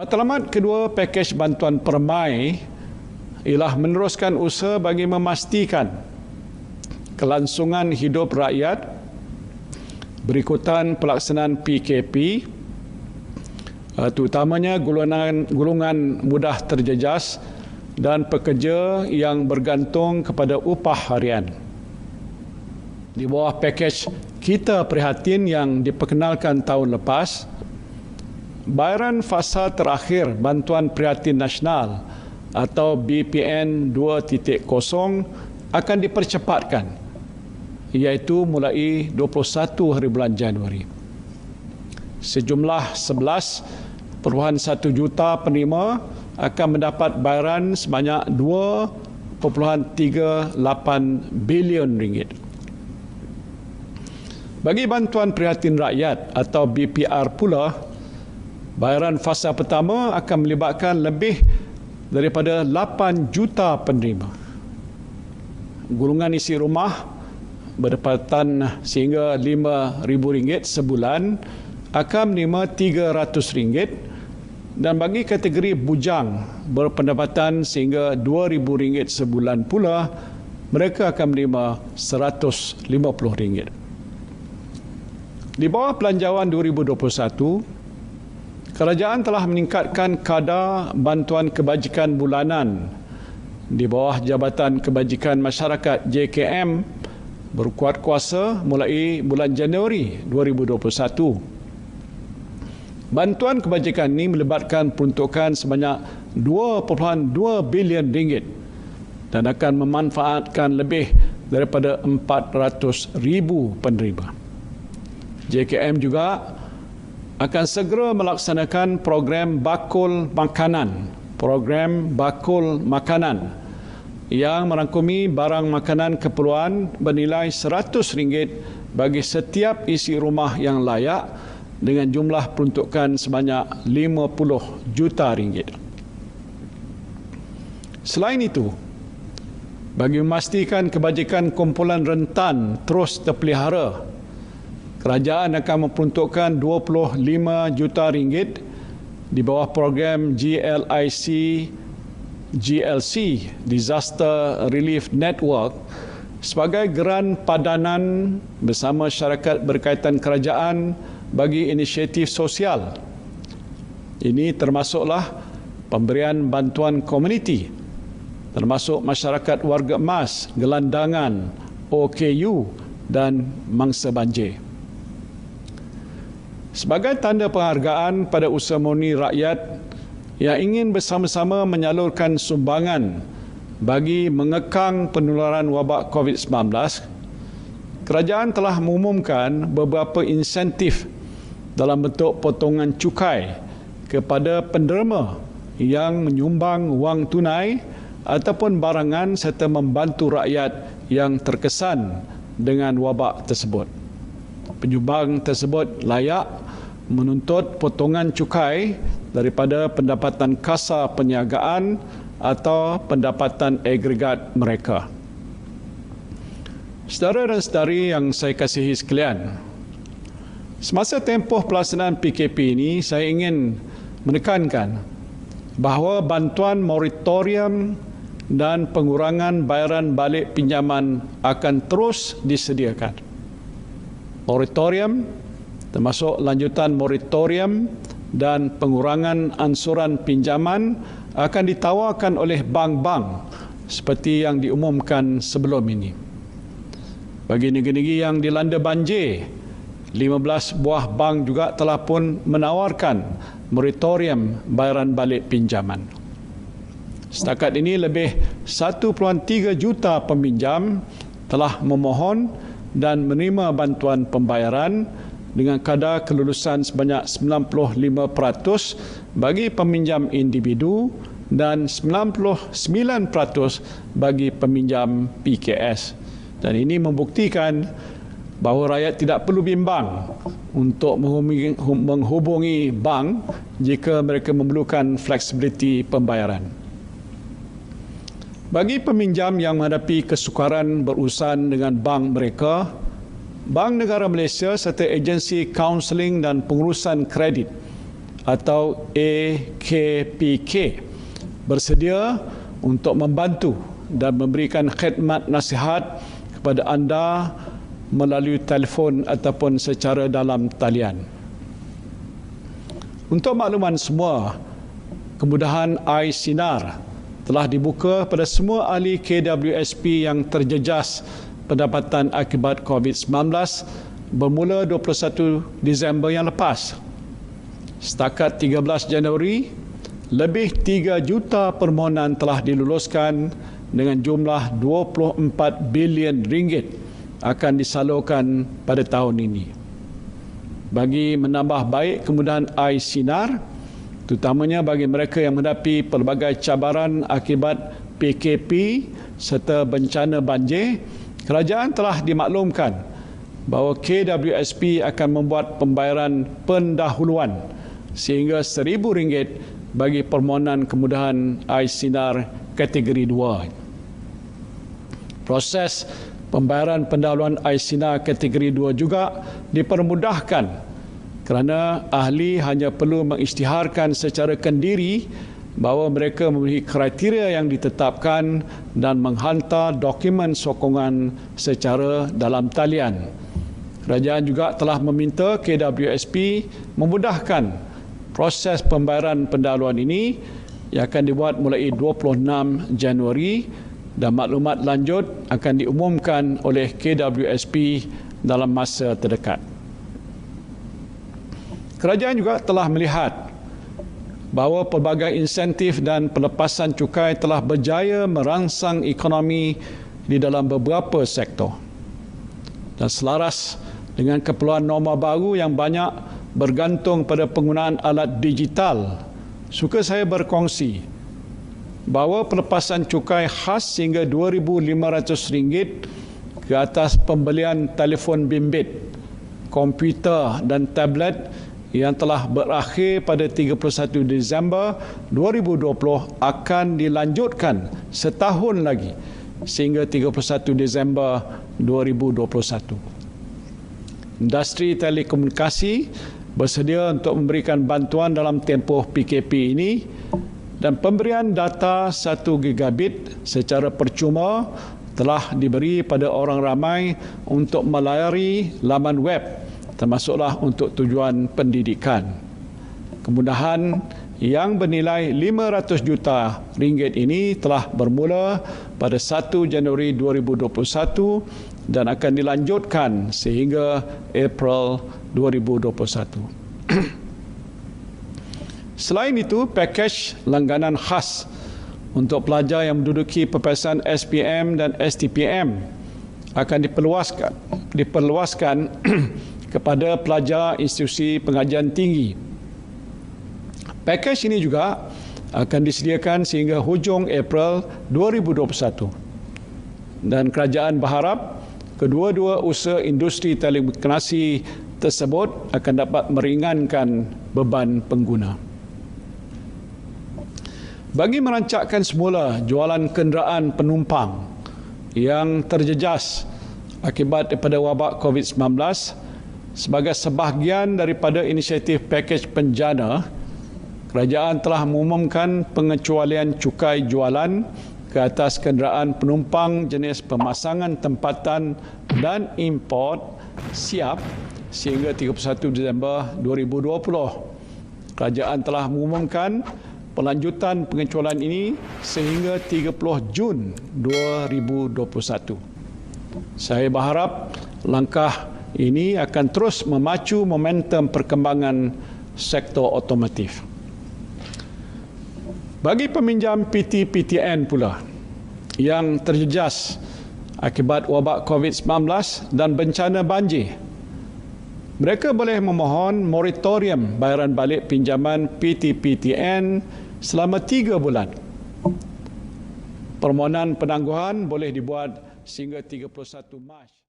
Matlamat kedua pakej bantuan permai ialah meneruskan usaha bagi memastikan kelangsungan hidup rakyat berikutan pelaksanaan PKP, terutamanya golongan mudah terjejas dan pekerja yang bergantung kepada upah harian. Di bawah pakej Kita Prihatin yang diperkenalkan tahun lepas, bayaran fasa terakhir Bantuan Prihatin Nasional atau BPN 2.0 akan dipercepatkan, iaitu mulai 21 hari bulan Januari. Sejumlah 11.1 juta penerima akan mendapat bayaran sebanyak 2.38 bilion ringgit. Bagi Bantuan Prihatin Rakyat atau BPR pula, bayaran fasa pertama akan melibatkan lebih daripada 8 juta penerima. Golongan isi rumah berdapatan sehingga RM5,000 sebulan akan menerima RM300, dan bagi kategori bujang berpendapatan sehingga RM2,000 sebulan pula, mereka akan menerima RM150. Di bawah Belanjawan 2021, kerajaan telah meningkatkan kadar bantuan kebajikan bulanan di bawah Jabatan Kebajikan Masyarakat JKM berkuat kuasa mulai bulan Januari 2021. Bantuan kebajikan ini melibatkan peruntukan sebanyak RM2.2 bilion dan akan memanfaatkan lebih daripada 400,000 penerima. JKM juga akan segera melaksanakan program bakul makanan yang merangkumi barang makanan keperluan bernilai RM100 bagi setiap isi rumah yang layak dengan jumlah peruntukan sebanyak RM50 juta. Selain itu, bagi memastikan kebajikan kumpulan rentan terus terpelihara, kerajaan akan memperuntukkan RM25 juta di bawah program GLC Disaster Relief Network sebagai geran padanan bersama syarikat berkaitan kerajaan bagi inisiatif sosial. Ini termasuklah pemberian bantuan komuniti, termasuk masyarakat warga emas, gelandangan, OKU dan mangsa banjir. Sebagai tanda penghargaan pada usaha murni rakyat yang ingin bersama-sama menyalurkan sumbangan bagi mengekang penularan wabak COVID-19, kerajaan telah mengumumkan beberapa insentif dalam bentuk potongan cukai kepada penderma yang menyumbang wang tunai ataupun barangan serta membantu rakyat yang terkesan dengan wabak tersebut. Penyumbang tersebut layak menuntut potongan cukai daripada pendapatan kasar perniagaan atau pendapatan agregat mereka. Saudara dan saudari yang saya kasihi sekalian, semasa tempoh pelaksanaan PKP ini, saya ingin menekankan bahawa bantuan moratorium dan pengurangan bayaran balik pinjaman akan terus disediakan. Moratorium termasuk lanjutan moratorium dan pengurangan ansuran pinjaman akan ditawarkan oleh bank-bank seperti yang diumumkan sebelum ini. Bagi negeri-negeri yang dilanda banjir, 15 buah bank juga telah pun menawarkan moratorium bayaran balik pinjaman. Setakat ini lebih 1.3 juta peminjam telah memohon dan menerima bantuan pembayaran dengan kadar kelulusan sebanyak 95% bagi peminjam individu dan 99% bagi peminjam PKS. Dan ini membuktikan bahawa rakyat tidak perlu bimbang untuk menghubungi bank jika mereka memerlukan fleksibiliti pembayaran. Bagi peminjam yang menghadapi kesukaran berurusan dengan bank mereka, Bank Negara Malaysia serta agensi kaunseling dan pengurusan kredit atau AKPK bersedia untuk membantu dan memberikan khidmat nasihat kepada anda melalui telefon ataupun secara dalam talian. Untuk makluman semua, kemudahan iSinar telah dibuka pada semua ahli KWSP yang terjejas pendapatan akibat COVID-19 bermula 21 Disember yang lepas. Setakat 13 Januari, lebih 3 juta permohonan telah diluluskan dengan jumlah 24 bilion ringgit akan disalurkan pada tahun ini. Bagi menambah baik kemudahan iSinar, terutamanya bagi mereka yang menghadapi pelbagai cabaran akibat PKP serta bencana banjir, kerajaan telah dimaklumkan bahawa KWSP akan membuat pembayaran pendahuluan sehingga RM1,000 bagi permohonan kemudahan iSinar kategori 2. Proses pembayaran pendahuluan iSinar kategori 2 juga dipermudahkan kerana ahli hanya perlu mengisytiharkan secara kendiri bahawa mereka memenuhi kriteria yang ditetapkan dan menghantar dokumen sokongan secara dalam talian. Kerajaan juga telah meminta KWSP memudahkan proses pembayaran pendahuluan ini yang akan dibuat mulai 26 Januari dan maklumat lanjut akan diumumkan oleh KWSP dalam masa terdekat. Kerajaan juga telah melihat bahawa pelbagai insentif dan pelepasan cukai telah berjaya merangsang ekonomi di dalam beberapa sektor. Dan selaras dengan keperluan norma baru yang banyak bergantung pada penggunaan alat digital, suka saya berkongsi bahawa pelepasan cukai khas sehingga RM2,500 ke atas pembelian telefon bimbit, komputer dan tablet yang telah berakhir pada 31 Disember 2020 akan dilanjutkan setahun lagi sehingga 31 Disember 2021. Industri telekomunikasi bersedia untuk memberikan bantuan dalam tempoh PKP ini dan pemberian data 1 gigabit secara percuma telah diberi pada orang ramai untuk melayari laman web termasuklah untuk tujuan pendidikan. Kemudahan yang bernilai RM500 juta ini telah bermula pada 1 Januari 2021 dan akan dilanjutkan sehingga April 2021. Selain itu, pakej langganan khas untuk pelajar yang menduduki peperiksaan SPM dan STPM akan diperluaskan kepada pelajar institusi pengajian tinggi. Pakej ini juga akan disediakan sehingga hujung April 2021. Dan kerajaan berharap kedua-dua usaha industri telekomunikasi tersebut akan dapat meringankan beban pengguna. Bagi merancakkan semula jualan kenderaan penumpang yang terjejas akibat daripada wabak COVID-19, sebagai sebahagian daripada inisiatif pakej penjana, kerajaan telah mengumumkan pengecualian cukai jualan ke atas kenderaan penumpang jenis pemasangan tempatan dan import siap sehingga 31 Disember 2020. Kerajaan telah mengumumkan pelanjutan pengecualian ini sehingga 30 Jun 2021. Saya berharap langkah ini akan terus memacu momentum perkembangan sektor otomotif. Bagi peminjam PT-PTN pula yang terjejas akibat wabak COVID-19 dan bencana banjir, mereka boleh memohon moratorium bayaran balik pinjaman PT-PTN selama 3 bulan. Permohonan penangguhan boleh dibuat sehingga 31 Mac.